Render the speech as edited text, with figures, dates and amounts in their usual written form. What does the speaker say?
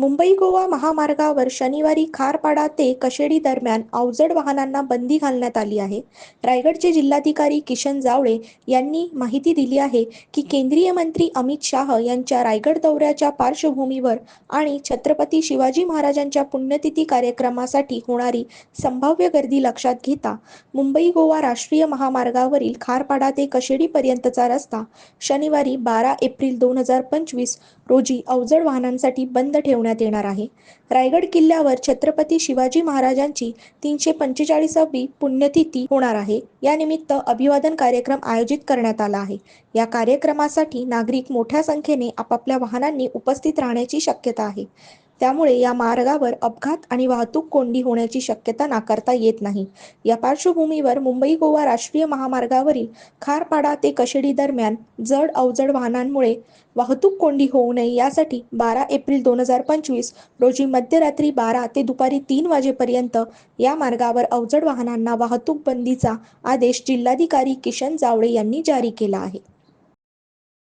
मुंबई गोवा महामार्गावर शनिवारी खारपाडा ते कशेडी दरम्यान अवजड वाहनांना बंदी घालण्यात आली आहे. रायगडचे जिल्हाधिकारी किशन जावळे यांनी माहिती दिली आहे की केंद्रीय मंत्री अमित शाह यांच्या रायगड दौऱ्याच्या पार्श्वभूमीवर आणि छत्रपती शिवाजी महाराजांच्या पुण्यतिथी कार्यक्रमासाठी होणारी संभाव्य गर्दी लक्षात घेता मुंबई गोवा राष्ट्रीय महामार्गावरील खारपाडा ते कशेडीपर्यंतचा रस्ता शनिवारी 12 एप्रिल 2025 रोजी अवजड वाहनांसाठी बंद ठेवण्यात येणार आहे. रायगड किल्ल्यावर छत्रपती शिवाजी महाराजांची 345वी पुण्यतिथी होणार आहे. यानिमित्त अभिवादन कार्यक्रम आयोजित करण्यात आला आहे. या कार्यक्रमासाठी नागरिक मोठ्या संख्येने आपापल्या वाहनांनी उपस्थित राहण्याची शक्यता आहे. त्यामुळे या मार्गावर अपघात आणि वाहतूक कोंडी होण्याची शक्यता नाकारता येत नाही. या पार्श्वभूमीवर मुंबई गोवा राष्ट्रीय महामार्गावरील खारपाडा ते कशेडी दरम्यान जड अवजड वाहनांमुळे वाहतूक कोंडी होऊ नये यासाठी 12 एप्रिल 2025 रोजी मध्यरात्री 12 ते दुपारी 3 वाजेपर्यंत या मार्गावर अवजड वाहनांना वाहतूक बंदीचा आदेश जिल्हाधिकारी किशन जावळे यांनी जारी केला आहे.